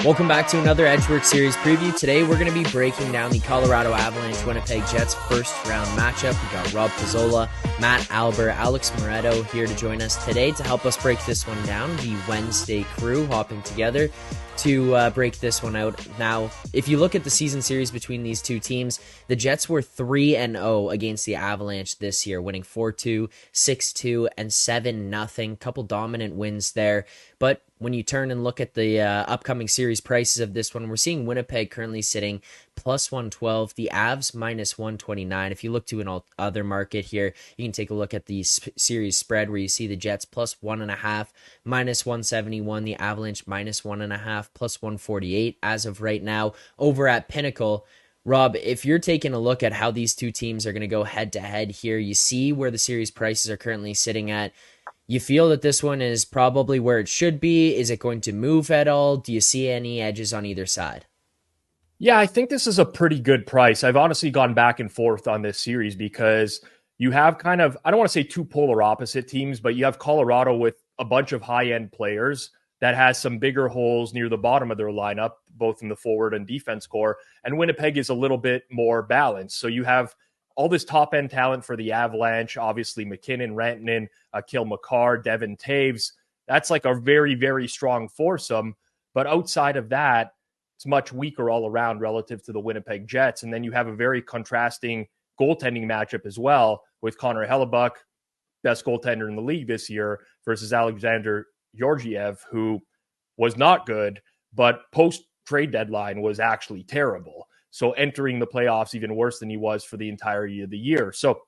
Welcome back to another Edgework Series preview. Today we're going to be breaking down the Colorado Avalanche Winnipeg Jets first round matchup. We got Rob Pizzola, Matt Alber, Alex Moretto here to join us today to help us break this one down. The Wednesday crew hopping together to break this one out. Now, if you look at the season series between these two teams, the Jets were 3-0 against the Avalanche this year, winning 4-2, 6-2, and 7-0. Couple dominant wins there. But when you turn and look at the upcoming series prices of this one, we're seeing Winnipeg currently sitting plus 112, the Avs minus 129. If you look to an other market here, you can take a look at the series spread where you see the Jets plus 1.5, minus 171, the Avalanche minus 1.5, plus 148 as of right now over at Pinnacle. Rob, if you're taking a look at how these two teams are going to go head to head here, you see where the series prices are currently sitting at. You feel that this one is probably where it should be. Is it going to move at all? Do you see any edges on either side? Yeah, I think this is a pretty good price. I've honestly gone back and forth on this series because you have kind of, I don't want to say two polar opposite teams, but you have Colorado with a bunch of high-end players that has some bigger holes near the bottom of their lineup, both in the forward and defense core. And Winnipeg is a little bit more balanced. So you have all this top-end talent for the Avalanche, obviously McKinnon, Rantanen, Akil Makar, Devin Taves. That's like a very, very strong foursome. But outside of that, it's much weaker all around relative to the Winnipeg Jets. And then you have a very contrasting goaltending matchup as well with Connor Hellebuck, best goaltender in the league this year, versus Alexander Georgiev, who was not good, but post-trade deadline was actually terrible. So entering the playoffs even worse than he was for the entirety of the year. So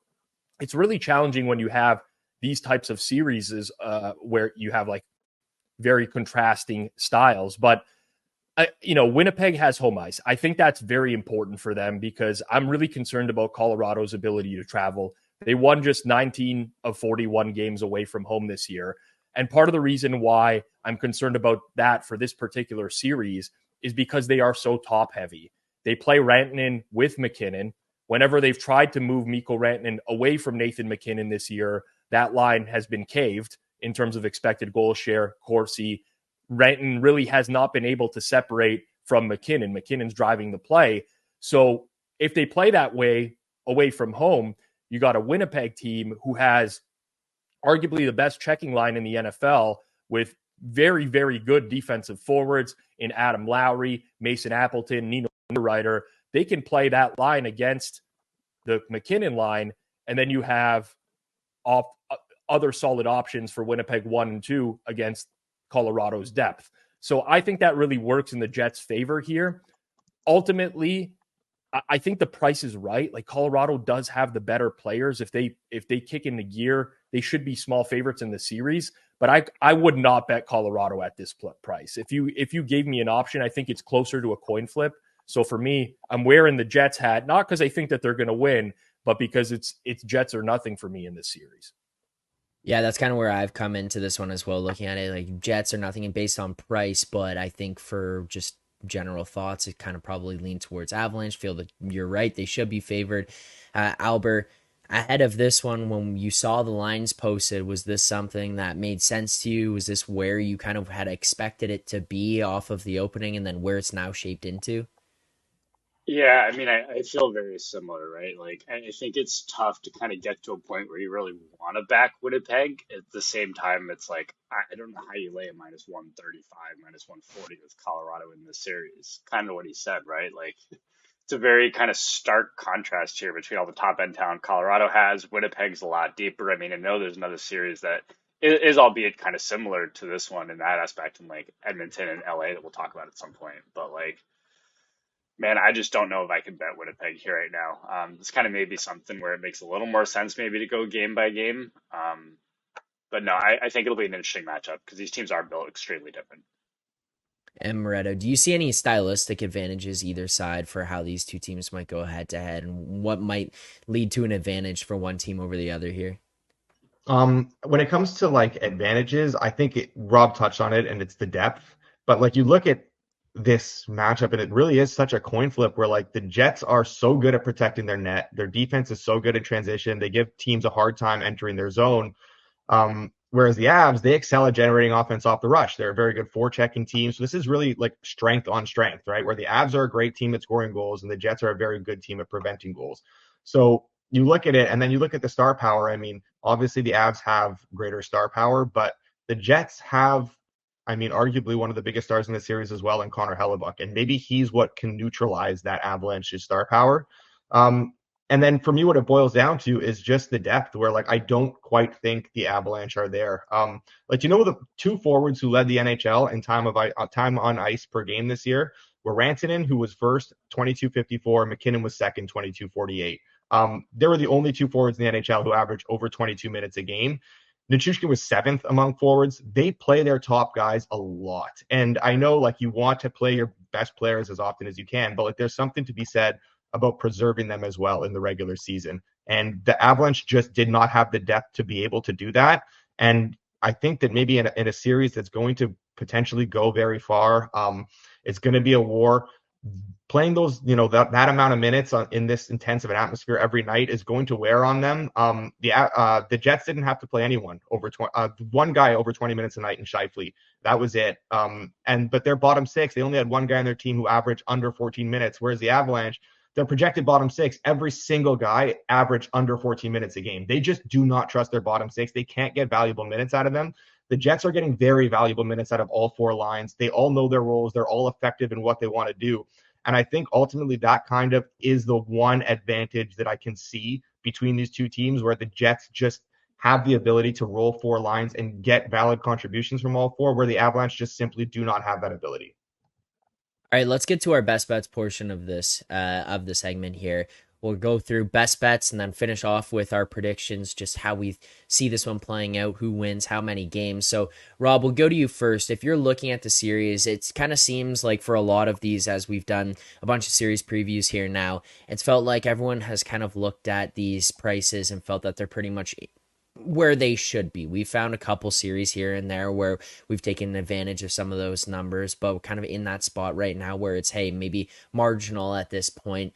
it's really challenging when you have these types of series where you have like very contrasting styles. But, Winnipeg has home ice. I think that's very important for them because I'm really concerned about Colorado's ability to travel. They won just 19 of 41 games away from home this year. And part of the reason why I'm concerned about that for this particular series is because they are so top heavy. They play Rantanen with McKinnon. Whenever they've tried to move Mikko Rantanen away from Nathan McKinnon this year, that line has been caved in terms of expected goal share. Corsi, Rantanen really has not been able to separate from McKinnon. McKinnon's driving the play. So if they play that way away from home, you got a Winnipeg team who has arguably the best checking line in the NFL with very, very good defensive forwards in Adam Lowry, Mason Appleton, Nino Niederreiter. They can play that line against the McKinnon line, and then you have other solid options for Winnipeg 1 and 2 against Colorado's depth. So I think that really works in the Jets' favor here. Ultimately, I think the price is right. Like Colorado does have the better players. If they kick into gear, they should be small favorites in the series. But I would not bet Colorado at this price. If you gave me an option, I think it's closer to a coin flip. So for me, I'm wearing the Jets hat, not because I think that they're going to win, but because it's Jets or nothing for me in this series. Yeah, that's kind of where I've come into this one as well, looking at it like Jets are nothing and based on price, but I think for just general thoughts, it kind of probably lean towards Avalanche. Feel that you're right, they should be favored. Alber, ahead of this one, when you saw the lines posted, was this something that made sense to you? Was this where you kind of had expected it to be off of the opening and then where it's now shaped into? Yeah, I mean, I feel very similar, right? Like, I think it's tough to kind of get to a point where you really want to back Winnipeg. At the same time, it's like, I don't know how you lay a minus 135, minus 140 with Colorado in this series. Kind of what he said, right? Like, it's a very kind of stark contrast here between all the top end talent Colorado has. Winnipeg's a lot deeper. I mean, I know there's another series that is albeit kind of similar to this one in that aspect in like Edmonton and LA that we'll talk about at some point. But like, man, I just don't know if I can bet Winnipeg here right now. This kind of may be something where it makes a little more sense maybe to go game by game. But no, I think it'll be an interesting matchup because these teams are built extremely different. And Moretto, do you see any stylistic advantages either side for how these two teams might go head to head and what might lead to an advantage for one team over the other here? When it comes to like advantages, I think Rob touched on it and it's the depth. But like you look at this matchup and it really is such a coin flip where like the Jets are so good at protecting their net. Their defense is so good in transition. They give teams a hard time entering their zone. Whereas the Avs, they excel at generating offense off the rush. They're a very good forechecking team. So this is really like strength on strength, right? Where the Avs are a great team at scoring goals and the Jets are a very good team at preventing goals. So you look at it and then you look at the star power. I mean, obviously the Avs have greater star power, but the Jets have, I mean, arguably one of the biggest stars in the series as well in Connor Hellebuck. And maybe he's what can neutralize that Avalanche's star power. And then for me, what it boils down to is just the depth where, like, I don't quite think the Avalanche are there. Like, the two forwards who led the NHL in time on ice per game this year were Rantanen, who was first, 22.54. McKinnon was second, 22.48. They were the only two forwards in the NHL who averaged over 22 minutes a game. Nichushkin was seventh among forwards. They play their top guys a lot. And I know, like, you want to play your best players as often as you can, but like, there's something to be said about preserving them as well in the regular season. And the Avalanche just did not have the depth to be able to do that. And I think that maybe in a series that's going to potentially go very far, it's going to be a war. Playing those, that amount of minutes in this intensive an atmosphere every night is going to wear on them. The Jets didn't have to play anyone over one guy over 20 minutes a night in Scheifele. That was it. But their bottom six, they only had one guy on their team who averaged under 14 minutes, whereas the Avalanche, their projected bottom six, every single guy averaged under 14 minutes a game. They just do not trust their bottom six. They can't get valuable minutes out of them. The Jets are getting very valuable minutes out of all four lines. They all know their roles. They're all effective in what they want to do. And I think ultimately that kind of is the one advantage that I can see between these two teams, where the Jets just have the ability to roll four lines and get valid contributions from all four, where the Avalanche just simply do not have that ability. All right, let's get to our best bets portion of this segment here. We'll go through best bets and then finish off with our predictions, just how we see this one playing out, who wins, how many games. So, Rob, we'll go to you first. If you're looking at the series, it kind of seems like for a lot of these, as we've done a bunch of series previews here now, it's felt like everyone has kind of looked at these prices and felt that they're pretty much where they should be. We found a couple series here and there where we've taken advantage of some of those numbers, but we're kind of in that spot right now where it's, hey, maybe marginal at this point.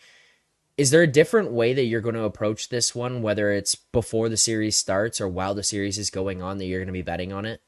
Is there a different way that you're going to approach this one, whether it's before the series starts or while the series is going on, that you're going to be betting on it?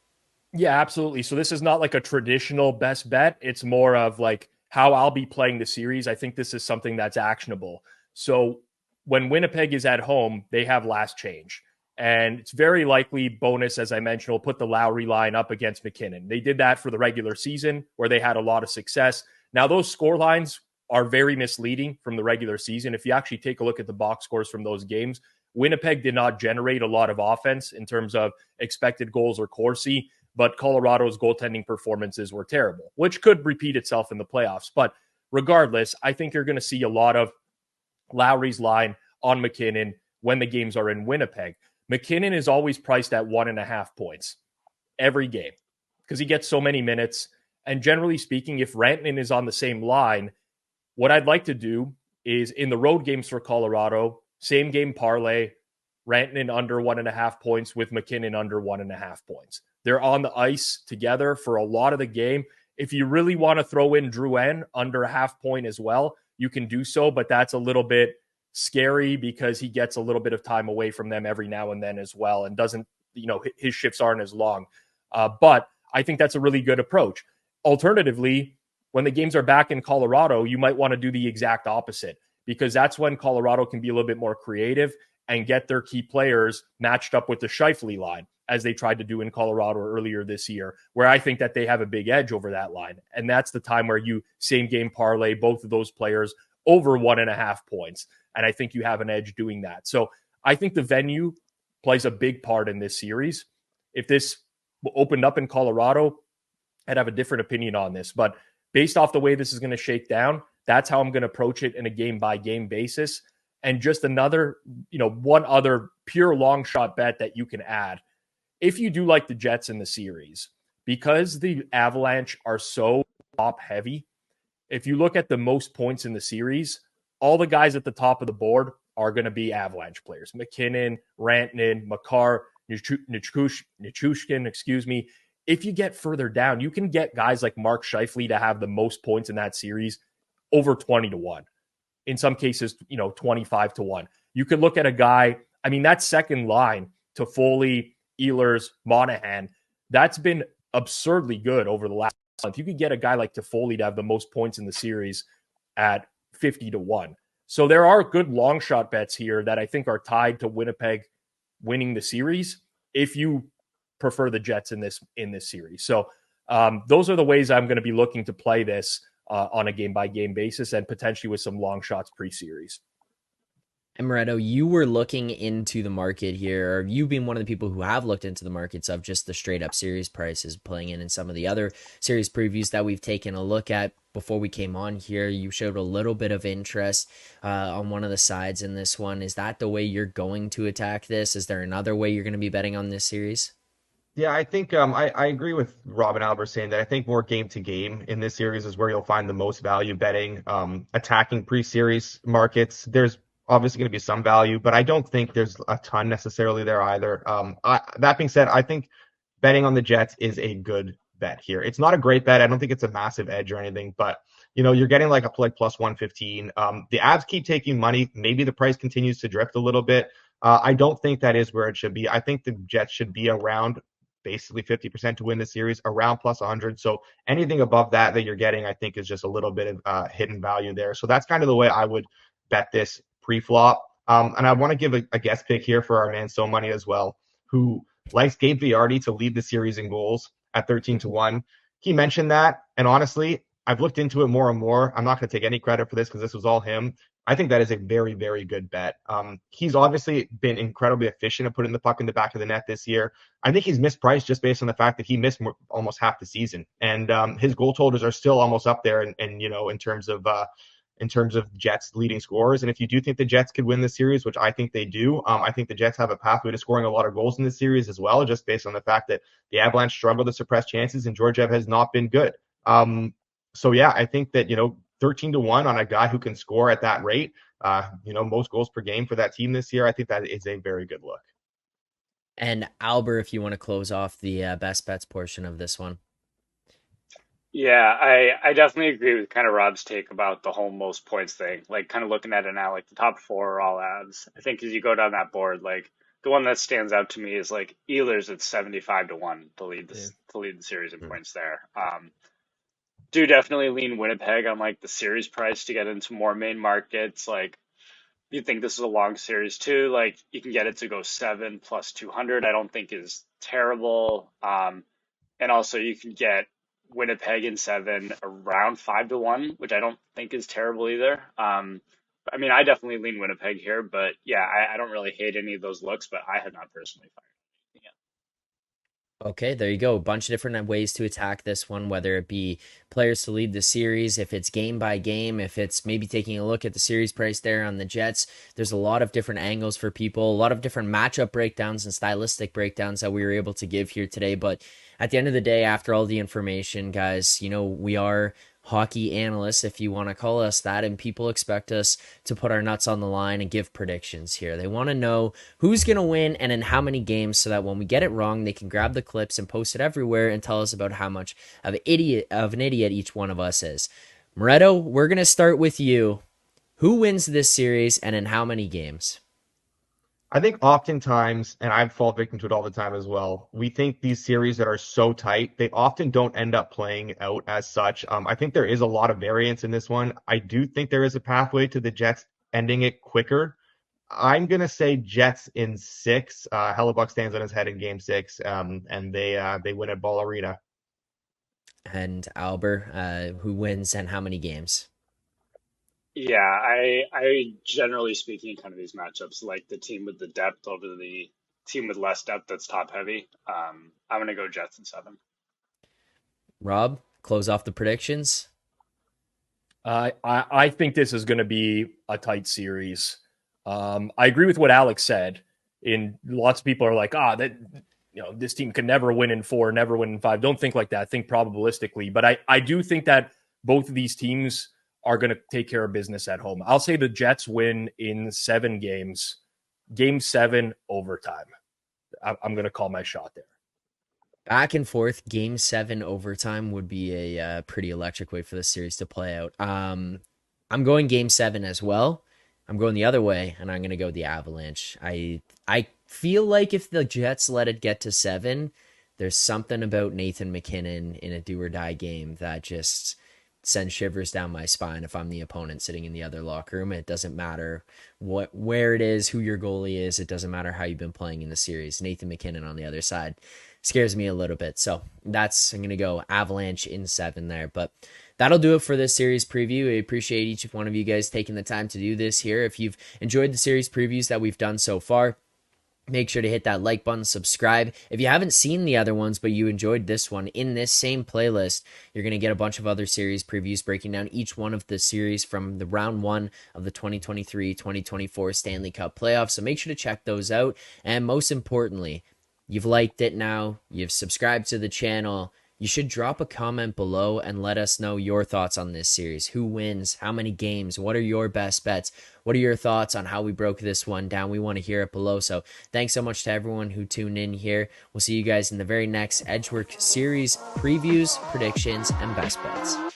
Yeah, absolutely. So this is not like a traditional best bet. It's more of like how I'll be playing the series. I think this is something that's actionable. So when Winnipeg is at home, they have last change. And it's very likely bonus, as I mentioned, will put the Lowry line up against McKinnon. They did that for the regular season where they had a lot of success. Now, those score lines are very misleading from the regular season. If you actually take a look at the box scores from those games, Winnipeg did not generate a lot of offense in terms of expected goals or Corsi, but Colorado's goaltending performances were terrible, which could repeat itself in the playoffs. But regardless, I think you're going to see a lot of Lowry's line on McKinnon when the games are in Winnipeg. McKinnon is always priced at 1.5 points every game because he gets so many minutes. And generally speaking, if Rantanen is on the same line, what I'd like to do is in the road games for Colorado, same game parlay, Rantanen under 1.5 points with McKinnon under 1.5 points. They're on the ice together for a lot of the game. If you really want to throw in Drouin under a half point as well, you can do so, but that's a little bit scary because he gets a little bit of time away from them every now and then as well and doesn't, his shifts aren't as long. But I think that's a really good approach. Alternatively, when the games are back in Colorado, you might want to do the exact opposite because that's when Colorado can be a little bit more creative and get their key players matched up with the Scheifele line as they tried to do in Colorado earlier this year, where I think that they have a big edge over that line. And that's the time where you same game parlay both of those players over 1.5 points. And I think you have an edge doing that. So I think the venue plays a big part in this series. If this opened up in Colorado, I'd have a different opinion on this. But based off the way this is going to shake down, that's how I'm going to approach it in a game-by-game basis. And just another, one other pure long shot bet that you can add. If you do like the Jets in the series, because the Avalanche are so top heavy, if you look at the most points in the series, all the guys at the top of the board are going to be Avalanche players. McKinnon, Rantanen, Makar, Nichushkin, If you get further down, you can get guys like Mark Scheifele to have the most points in that series over 20-1. In some cases, 25-1. You could look at a guy, that second line, Toffoli, Ehlers, Monahan. That's been absurdly good over the last month. You could get a guy like Toffoli to have the most points in the series at 50-1. So there are good long shot bets here that I think are tied to Winnipeg winning the series if you prefer the Jets in this series. So those are the ways I'm going to be looking to play this on a game by game basis and potentially with some long shots pre-series. And Moretto, you were looking into the market here, or you've been one of the people who have looked into the markets of just the straight up series prices playing in some of the other series previews that we've taken a look at before we came on here. You showed a little bit of interest on one of the sides in this one. Is that the way you're going to attack this? Is there another way you're going to be betting on this series? Yeah, I think I agree with Rob and Alber saying that I think more game to game in this series is where you'll find the most value betting. Attacking pre-series markets, there's obviously going to be some value, but I don't think there's a ton necessarily there either. That being said, I think betting on the Jets is a good bet here. It's not a great bet. I don't think it's a massive edge or anything, but you're getting like plus 115. The Avs keep taking money. Maybe the price continues to drift a little bit. I don't think that is where it should be. I think the Jets should be around basically 50% to win the series, around plus 100. So anything above that you're getting, I think, is just a little bit of hidden value there. So that's kind of the way I would bet this pre-flop. And I want to give a guest pick here for our man So Money as well, who likes Gabe Vilardi to lead the series in goals at 13-1. He mentioned that, and honestly, I've looked into it more and more. I'm not going to take any credit for this because this was all him. I think that is a very, very good bet. He's obviously been incredibly efficient at putting the puck in the back of the net this year. I think he's mispriced just based on the fact that he missed almost half the season, and his goal totals are still almost up there. And in terms of Jets leading scorers, and if you do think the Jets could win the series, which I think they do, I think the Jets have a pathway to scoring a lot of goals in this series as well, just based on the fact that the Avalanche struggle to suppress chances and Georgiev has not been good. So yeah, I think that 13-1 on a guy who can score at that rate, most goals per game for that team this year, I think that is a very good look. And Alber, if you want to close off the best bets portion of this one. Yeah, I definitely agree with kind of Rob's take about the whole most points thing. Like kind of looking at it now, like the top four are all ads. I think as you go down that board, like the one that stands out to me is like Ehlers at 75-1 to lead the series in points there. Do definitely lean Winnipeg on like the series price to get into more main markets. Like you think this is a long series too. Like you can get it to go 7 plus 200. I don't think is terrible. And also you can get Winnipeg in 7 around 5-1, which I don't think is terrible either. I mean, I definitely lean Winnipeg here, but yeah, I don't really hate any of those looks, but I have not personally fired anything yet. Okay, there you go. A bunch of different ways to attack this one, whether it be players to lead the series, if it's game by game, if it's maybe taking a look at the series price there on the Jets. There's a lot of different angles for people, a lot of different matchup breakdowns and stylistic breakdowns that we were able to give here today. But at the end of the day, after all the information, guys, we are hockey analysts, if you want to call us that, and people expect us to put our nuts on the line and give predictions here. They want to know who's going to win and in how many games, so that when we get it wrong, they can grab the clips and post it everywhere and tell us about how much of an idiot each one of us is. Moretto, we're going to start with you. Who wins this series and in how many games? I think oftentimes, and I fall victim to it all the time as well, we think these series that are so tight, they often don't end up playing out as such. I think there is a lot of variance in this one. I do think there is a pathway to the Jets ending it quicker. I'm going to say Jets in 6. Hellebuck stands on his head in game 6, and they win at Ball Arena. And Alber, who wins and how many games? Yeah, I generally speaking, kind of these matchups, like the team with the depth over the team with less depth that's top heavy. I'm going to go Jets in 7. Rob, close off the predictions. I think this is going to be a tight series. I agree with what Alex said. In lots of people are like, this team can never win in 4, never win in 5. Don't think like that. Think probabilistically. But I do think that both of these teams are going to take care of business at home. I'll say the Jets win in 7 games. Game 7, overtime. I'm going to call my shot there. Back and forth, game 7 overtime would be a pretty electric way for this series to play out. I'm going game 7 as well. I'm going the other way, and I'm going to go the Avalanche. I feel like if the Jets let it get to 7, there's something about Nathan McKinnon in a do or die game that just sends shivers down my spine if I'm the opponent sitting in the other locker room. It doesn't matter where it is, who your goalie is. It doesn't matter how you've been playing in the series. Nathan McKinnon on the other side scares me a little bit. So I'm going to go Avalanche in 7 there. But that'll do it for this series preview. I appreciate each one of you guys taking the time to do this here. If you've enjoyed the series previews that we've done so far, make sure to hit that like button, subscribe. If you haven't seen the other ones, but you enjoyed this one, in this same playlist, you're going to get a bunch of other series previews breaking down each one of the series from the round 1 of the 2023-2024 Stanley Cup playoffs. So make sure to check those out. And most importantly, you've liked it now, you've subscribed to the channel, you should drop a comment below and let us know your thoughts on this series. Who wins? How many games? What are your best bets? What are your thoughts on how we broke this one down? We want to hear it below. So thanks so much to everyone who tuned in here. We'll see you guys in the very next Edgework series previews, predictions, and best bets.